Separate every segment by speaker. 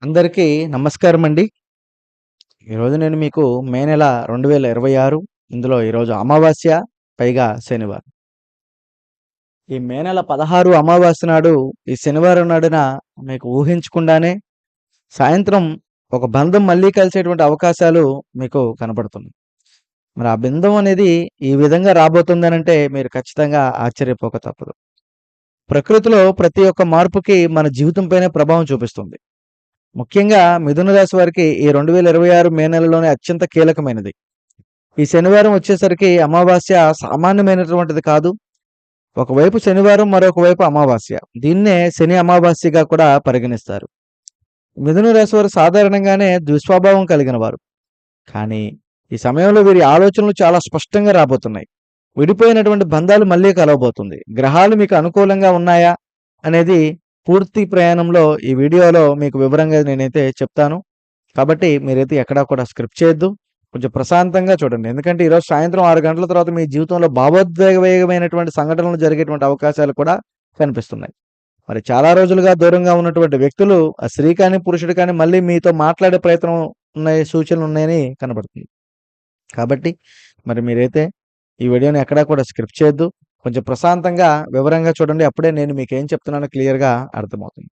Speaker 1: అందరికీ నమస్కారం అండి. ఈరోజు నేను మీకు మే నెల 2026 ఇందులో ఈరోజు అమావాస్య, పైగా శనివారం. ఈ మే నెల 16 అమావాస్య నాడు, ఈ శనివారం నాడున మీకు ఊహించకుండానే సాయంత్రం ఒక బంధం మళ్ళీ కలిసేటువంటి అవకాశాలు మీకు కనపడుతున్నాయి. మరి ఆ బంధం అనేది ఈ విధంగా రాబోతుందనంటే మీరు ఖచ్చితంగా ఆశ్చర్యపోక తప్పదు. ప్రకృతిలో ప్రతి ఒక్క మార్పుకి మన జీవితం పైనే ప్రభావం చూపిస్తుంది. ముఖ్యంగా మిథున రాశి వారికి ఈ 2026 మే నెలలోనే అత్యంత కీలకమైనది. ఈ శనివారం వచ్చేసరికి అమావాస్య సామాన్యమైనటువంటిది కాదు. ఒకవైపు శనివారం, మరొక వైపు అమావాస్య. దీన్నే శని అమావాస్యగా కూడా పరిగణిస్తారు. మిథున రాశి వారు సాధారణంగానే దుస్వభావం కలిగిన వారు. కానీ ఈ సమయంలో వీరి ఆలోచనలు చాలా స్పష్టంగా రాబోతున్నాయి. విడిపోయినటువంటి బంధాలు మళ్ళీ కలవబోతుంది. గ్రహాలు మీకు అనుకూలంగా ఉన్నాయా అనేది పూర్తి ప్రయాణంలో ఈ వీడియోలో మీకు వివరంగా నేనైతే చెప్తాను. కాబట్టి మీరైతే ఎక్కడా కూడా స్కిప్ చేయొద్దు. కొంచెం ప్రశాంతంగా చూడండి. ఎందుకంటే ఈరోజు సాయంత్రం 6 గంటల తర్వాత మీ జీవితంలో భావోద్వేగమైనటువంటి సంఘటనలు జరిగేటువంటి అవకాశాలు కూడా కనిపిస్తున్నాయి. మరి చాలా రోజులుగా దూరంగా ఉన్నటువంటి వ్యక్తులు, ఆ స్త్రీ కానీ, పురుషుడు కానీ మళ్ళీ మీతో మాట్లాడే ప్రయత్నం ఉన్నాయి, సూచనలు ఉన్నాయని కనబడుతుంది. కాబట్టి మరి మీరైతే ఈ వీడియోని ఎక్కడా కూడా స్కిప్ చేయొద్దు. కొంచెం ప్రశాంతంగా, వివరంగా చూడండి. అప్పుడే నేను మీకేం చెప్తున్నానో క్లియర్‌గా అర్థమవుతుంది.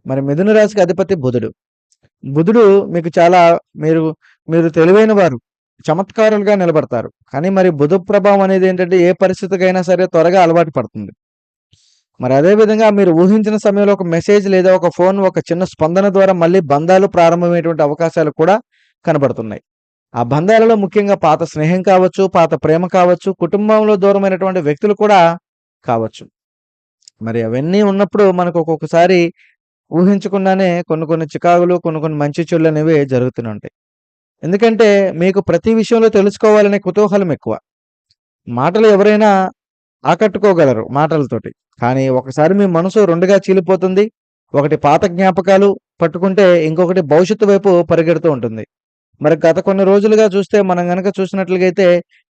Speaker 1: మరి మిథున రాశికి అధిపతి బుధుడు. బుధుడు మీకు చాలా మీరు మీరు తెలివైన వారు. చమత్కారులుగా నిలబడతారు. కానీ మరి బుధ ప్రభావం అనేది ఏంటంటే ఏ పరిస్థితికైనా సరే త్వరగా అలవాటు పడుతుంది. మరి అదే విధంగా మీరు ఊహించిన సమయంలో ఒక మెసేజ్ లేదా ఒక ఫోన్, ఒక చిన్న స్పందన ద్వారా మళ్ళీ బంధాలు ప్రారంభమయ్యేటువంటి అవకాశాలు కూడా కనబడుతున్నాయి. ఆ బంధాలలో ముఖ్యంగా పాత స్నేహం కావచ్చు, పాత ప్రేమ కావచ్చు, కుటుంబంలో దూరమైనటువంటి వ్యక్తులు కూడా కావచ్చు. మరి అవన్నీ ఉన్నప్పుడు మనకు ఒక్కొక్కసారి ఊహించకుండానే కొన్ని కొన్ని చికాకులు, కొన్ని కొన్ని మంచి చెడులనేవి జరుగుతూనే ఉంటాయి. ఎందుకంటే మీకు ప్రతి విషయంలో తెలుసుకోవాలనే కుతూహలం ఎక్కువ. మాటలు ఎవరైనా ఆకట్టుకోగలరు మాటలతోటి. కానీ ఒకసారి మీ మనసు 2గా చీలిపోతుంది. ఒకటి పాత జ్ఞాపకాలు పట్టుకుంటే, ఇంకొకటి భవిష్యత్తు వైపు పరిగెడుతూ ఉంటుంది. మరి గత కొన్ని రోజులుగా చూస్తే మనం గనక చూసినట్లుగైతే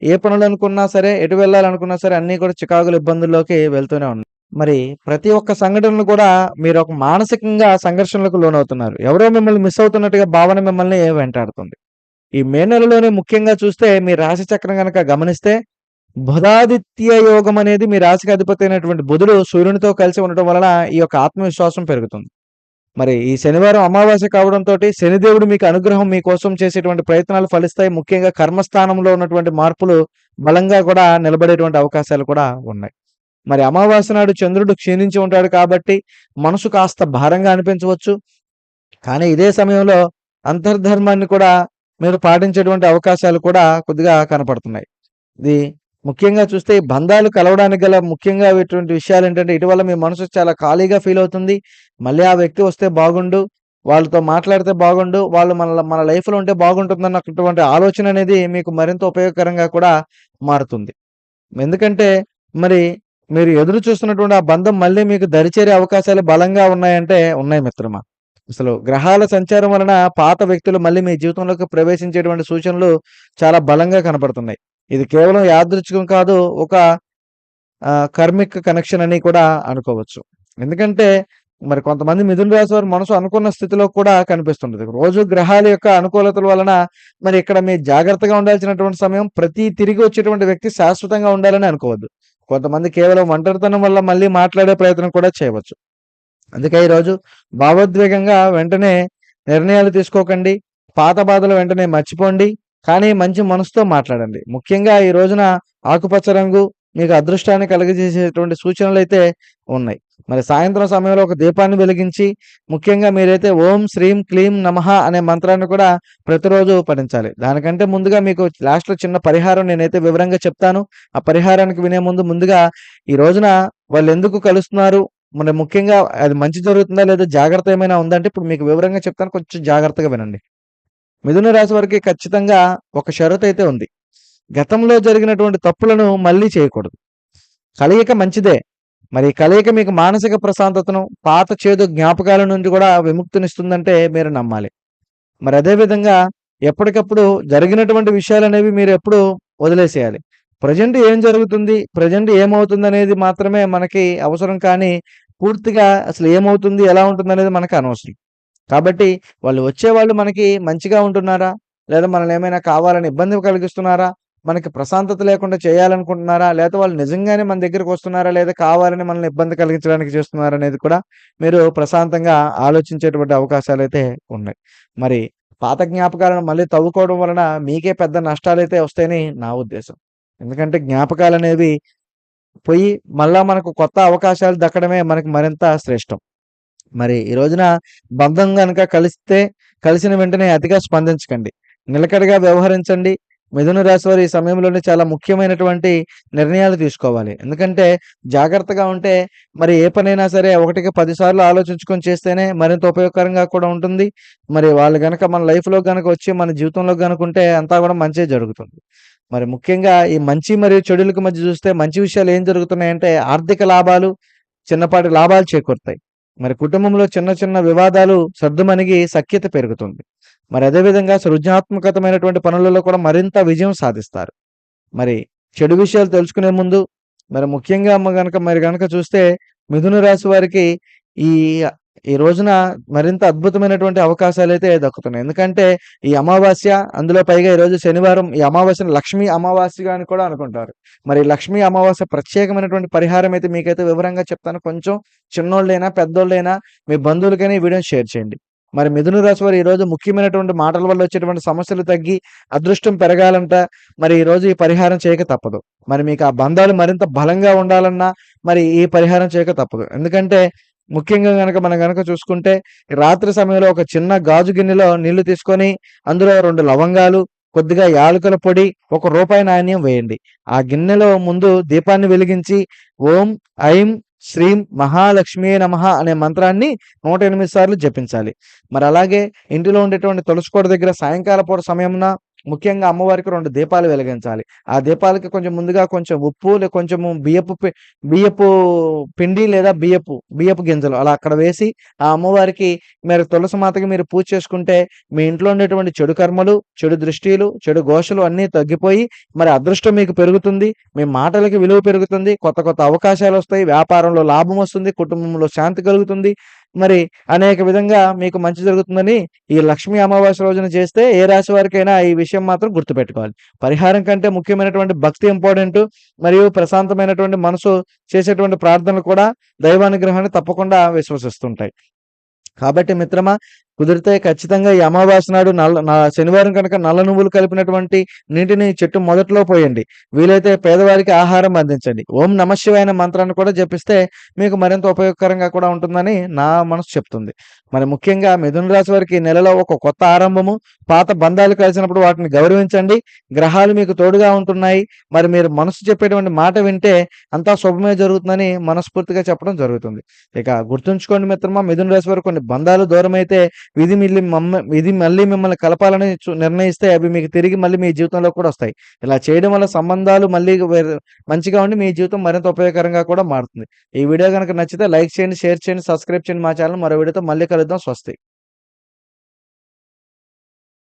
Speaker 1: ఏ పనులనుకున్నా సరే, ఎటు వెళ్ళాలనుకున్నా సరే అన్నీ కూడా చికాకులు, ఇబ్బందుల్లోకి వెళ్తూనే ఉన్నాయి. మరి ప్రతి ఒక్క సంఘటనలు కూడా మీరొక మానసికంగా సంఘర్షణలకు లోనవుతున్నారు. ఎవరో మిమ్మల్ని మిస్ అవుతున్నట్టుగా భావన మిమ్మల్ని వెంటాడుతుంది. ఈ మే నెలలోనే ముఖ్యంగా చూస్తే మీ రాశి చక్రం గనక గమనిస్తే బుధాదిత్య యోగం అనేది మీ రాశికి అధిపతి అయినటువంటి బుధుడు సూర్యునితో కలిసి ఉండటం వలన ఈ యొక్క ఆత్మవిశ్వాసం పెరుగుతుంది. మరి ఈ శనివారం అమావాస్య కావడంతోటి శనిదేవుడు మీకు అనుగ్రహం మీకోసం చేసేటువంటి ప్రయత్నాలు ఫలిస్తాయి. ముఖ్యంగా కర్మస్థానంలో ఉన్నటువంటి మార్పులు బలంగా కూడా నిలబడేటువంటి అవకాశాలు కూడా ఉన్నాయి. మరి అమావాస్య నాడు చంద్రుడు క్షీణించి ఉంటాడు కాబట్టి మనసు కాస్త భారంగా అనిపించవచ్చు. కానీ ఇదే సమయంలో అంతర్ధర్మాన్ని కూడా మీరు పాటించేటువంటి అవకాశాలు కూడా కొద్దిగా కనపడుతున్నాయి. ఇది ముఖ్యంగా చూస్తే ఈ బంధాలు కలవడానికి గల ముఖ్యంగా ఇటువంటి విషయాలేంటంటే, ఇటీవల మీ మనసు చాలా ఖాళీగా ఫీల్ అవుతుంది. మళ్ళీ ఆ వ్యక్తి వస్తే బాగుండు, వాళ్ళతో మాట్లాడితే బాగుండు, వాళ్ళు మన లైఫ్‌లో ఉంటే బాగుంటుందన్నటువంటి ఆలోచన అనేది మీకు మరింత ఉపయోగకరంగా కూడా మారుతుంది. ఎందుకంటే మరి మీరు ఎదురు చూస్తున్నటువంటి ఆ బంధం మళ్ళీ మీకు దరిచేరే అవకాశాలు బలంగా ఉన్నాయంటే ఉన్నాయి మిత్రమా. అసలు గ్రహాల సంచారం వలన పాత వ్యక్తులు మళ్ళీ మీ జీవితంలోకి ప్రవేశించేటువంటి సూచనలు చాలా బలంగా కనపడుతున్నాయి. ఇది కేవలం యాదృచ్ఛికం కాదు. ఒక కర్మిక్ కనెక్షన్ అని కూడా అనుకోవచ్చు. ఎందుకంటే మరి కొంతమంది మిథున రాశి వారి మనసు అనుకున్న స్థితిలో కూడా కనిపిస్తుంటది. రోజు గ్రహాల యొక్క అనుకూలతల వలన మరి ఇక్కడ మీరు జాగ్రత్తగా ఉండాల్సినటువంటి సమయం, ప్రతి తిరిగి వచ్చేటువంటి వ్యక్తి శాశ్వతంగా ఉండాలని అనుకోవద్దు. కొంతమంది కేవలం ఒంటరితనం వల్ల మళ్ళీ మాట్లాడే ప్రయత్నం కూడా చేయవచ్చు. అందుకే ఈరోజు భావోద్వేగంగా వెంటనే నిర్ణయాలు తీసుకోకండి. పాత బాధలు వెంటనే మర్చిపోండి. కానీ మంచి మనసుతో మాట్లాడండి. ముఖ్యంగా ఈ రోజున ఆకుపచ్చ రంగు మీకు అదృష్టాన్ని కలుగజేసేటువంటి సూచనలైతే ఉన్నాయి. మరి సాయంత్రం సమయంలో ఒక దీపాన్ని వెలిగించి, ముఖ్యంగా మీరైతే ఓం శ్రీం క్లీం నమః అనే మంత్రాన్ని కూడా ప్రతిరోజు పఠించాలి. దానికంటే ముందుగా మీకు లాస్ట్‌లో చిన్న పరిహారం నేనైతే వివరంగా చెప్తాను. ఆ పరిహారానికి వినే ముందుగా ఈ రోజున వాళ్ళెందుకు కలుస్తున్నారు? మరి ముఖ్యంగా అది మంచి జరుగుతుందా? లేదా జాగ్రత్త ఏమైనా ఉందా అంటే ఇప్పుడు మీకు వివరంగా చెప్తాను. కొంచెం జాగ్రత్తగా వినండి. మిథున రాశి వారికి ఖచ్చితంగా ఒక షరతయితే ఉంది. గతంలో జరిగినటువంటి తప్పులను మళ్ళీ చేయకూడదు. కలయిక మంచిదే. మరి ఈ కలయిక మీకు మానసిక ప్రశాంతతను, పాత చేదు జ్ఞాపకాల నుండి కూడా విముక్తినిస్తుందంటే మీరు నమ్మాలి. మరి అదే విధంగా ఎప్పటికప్పుడు జరిగినటువంటి విషయాలనేవి మీరెప్పుడూ వదిలేసేయాలి. ప్రెజెంట్ ఏం జరుగుతుంది? ప్రెజెంట్ ఏమవుతుందనేది మాత్రమే మనకి అవసరం కానీ, పూర్తిగా అసలు ఏమవుతుంది? ఎలా ఉంటుందనేది మనకు అనవసరం. కాబట్టి వాళ్ళు వచ్చేవాళ్ళు మనకి మంచిగా ఉంటున్నారా? లేదా మనల్ని ఏమైనా కావాలని ఇబ్బంది కలిగిస్తున్నారా? మనకి ప్రశాంతత లేకుండా చేయాలనుకుంటున్నారా? లేతే వాళ్ళు నిజంగానే మన దగ్గరకొస్తున్నారా? లేదా కావాలని మనల్ని ఇబ్బంది కలిగించడానికి చేస్తున్నారా? అనేది కూడా మీరు ప్రశాంతంగా ఆలోచించేటువంటి అవకాశాలైతే ఉన్నాయి. మరి పాత జ్ఞాపకాలను మళ్ళీ తవ్వుకోవడం వలన మీకే పెద్ద నష్టాలైతే వస్తాయని నా ఉద్దేశం. ఎందుకంటే జ్ఞాపకాలనేవి పోయి మళ్ళా మనకు కొత్త అవకాశాలు దక్కడమే మనకు మరింత శ్రేష్టం. మరి ఈ రోజున బంధం గనక కలిసిన వెంటనే అతిగా స్పందించకండి. నిలకడగా వ్యవహరించండి. మిథున రాశి వారు ఈ సమయంలోనే చాలా ముఖ్యమైనటువంటి నిర్ణయాలు తీసుకోవాలి. ఎందుకంటే జాగ్రత్తగా ఉంటే మరి ఏ పనైనా సరే ఒకటికి 10 సార్లు ఆలోచించుకొని చేస్తేనే మరింత ఉపయోగకరంగా కూడా ఉంటుంది. మరి వాళ్ళు గనక మన లైఫ్‌లో గనక వచ్చి మన జీవితంలో గనుక ఉంటే అంతా కూడా మంచే జరుగుతుంది. మరి ముఖ్యంగా ఈ మంచి మరియు చెడులకు మధ్య చూస్తే మంచి విషయాలు ఏం జరుగుతున్నాయంటే ఆర్థిక లాభాలు, చిన్నపాటి లాభాలు చేకూరుతాయి. మరి కుటుంబంలో చిన్న చిన్న వివాదాలు సద్దుమణిగి సఖ్యత పెరుగుతుంది. మరి అదే విధంగా సృజనాత్మకతమైనటువంటి పనులలో కూడా మరింత విజయం సాధిస్తారు. మరి చెడు విషయాలు తెలుసుకునే ముందు మరి ముఖ్యంగా గనక చూస్తే మిథున రాశి వారికి ఈ ఈ రోజున మరింత అద్భుతమైనటువంటి అవకాశాలైతే దక్కుతున్నాయి. ఎందుకంటే ఈ అమావాస్య, అందులో పైగా ఈరోజు శనివారం, ఈ అమావాస్యను లక్ష్మీ అమావాస్యగా అని కూడా అనుకుంటారు. మరి లక్ష్మీ అమావాస్య ప్రత్యేకమైనటువంటి పరిహారం అయితే మీకైతే వివరంగా చెప్తాను. కొంచెం చిన్నోళ్ళైనా, పెద్దోళ్ళైనా మీ బంధువులకైనా ఈ వీడియోని షేర్ చేయండి. మరి మిథున రాశి వారు ఈరోజు ముఖ్యమైనటువంటి మాటల వల్ల వచ్చేటువంటి సమస్యలు తగ్గి అదృష్టం పెరగాలంట మరి ఈరోజు ఈ పరిహారం చేయక తప్పదు. మరి మీకు ఆ బంధాలు మరింత బలంగా ఉండాలన్నా మరి ఈ పరిహారం చేయక తప్పదు. ఎందుకంటే ముఖ్యంగా మనం గనక చూసుకుంటే రాత్రి సమయంలో ఒక చిన్న గాజు గిన్నెలో నీళ్లు తీసుకొని అందులో 2 లవంగాలు, కొద్దిగా యాలకుల పొడి, ₹1 నాణ్యం వేయండి. ఆ గిన్నెలో ముందు దీపాన్ని వెలిగించి ఓం ఐం శ్రీం మహాలక్ష్మీయే నమః అనే మంత్రాన్ని 108 సార్లు జపించాలి. మరి అలాగే ఇంటిలో ఉండేటువంటి తులసి కోట దగ్గర సాయంకాల పూట సమయమున ముఖ్యంగా అమ్మవారికి 2 దీపాలు వెలిగించాలి. ఆ దీపాలకి కొంచెం ముందుగా కొంచెం ఉప్పు కొంచెము బియ్యపు పిండి లేదా బియ్యపు గింజలు అలా అక్కడ వేసి ఆ అమ్మవారికి మీరు తులసి మాతకి మీరు పూజ చేసుకుంటే మీ ఇంట్లో ఉండేటువంటి చెడు కర్మలు, చెడు దృష్టిలు, చెడు ఘోషలు అన్నీ తగ్గిపోయి మరి అదృష్టం మీకు పెరుగుతుంది. మీ మాటలకి విలువ పెరుగుతుంది. కొత్త కొత్త అవకాశాలొస్తాయి. వ్యాపారంలో లాభం వస్తుంది. కుటుంబంలో శాంతి కలుగుతుంది. మరి అనేక విధంగా మీకు మంచి జరుగుతుందని ఈ లక్ష్మీ అమావాస్య రోజున చేస్తే ఏ రాశి వారికైనా ఈ విషయం మాత్రం గుర్తుపెట్టుకోవాలి. పరిహారం కంటే ముఖ్యమైనటువంటి భక్తి ఇంపార్టెంటు. మరియు ప్రశాంతమైనటువంటి మనసు చేసేటువంటి ప్రార్థనలు కూడా దైవానుగ్రహాన్ని తప్పకుండా విశ్వసిస్తుంటాయి. కాబట్టి మిత్రమా కుదిరితే ఖచ్చితంగా ఈ అమావాస్య నాడు శనివారం కనుక నల్ల నువ్వులు కలిపినటువంటి నీటిని చెట్టు మొదట్లో పోయండి. వీలైతే పేదవారికి ఆహారం అందించండి. ఓం నమఃశివాయ అనే మంత్రాన్ని కూడా జపిస్తే మీకు మరింత ఉపయోగకరంగా కూడా ఉంటుందని నా మనసు చెప్తుంది. మరి ముఖ్యంగా మిథున రాశి వారికి ఈ నెలలో ఒక కొత్త ఆరంభము, పాత బంధాలు కలిసినప్పుడు వాటిని గౌరవించండి. గ్రహాలు మీకు తోడుగా ఉంటున్నాయి. మరి మీరు మనసు చెప్పేటువంటి మాట వింటే అంతా శుభమే జరుగుతుందని మనస్ఫూర్తిగా చెప్పడం జరుగుతుంది. ఇక గుర్తుంచుకోండి మిత్రమా, మిథున రాశి వారు కొన్ని బంధాలు దూరమైతే విధి మళ్ళీ మిమ్మల్ని కలపాలని నిర్ణయిస్తే అవి మీకు తిరిగి మళ్ళీ మీ జీవితంలో కూడా వస్తాయి. ఇలా చేయడం వల్ల సంబంధాలు మళ్ళీ మంచిగా ఉండి మీ జీవితం మరింత ఉపయోగకరంగా కూడా మారుతుంది. ఈ వీడియో గనక నచ్చితే లైక్ చేయండి, షేర్ చేయండి, సబ్స్క్రైబ్ చేయండి మా ఛానల్. మరో వీడియోతో మళ్ళీ కలుద్దాం. స్వస్తి.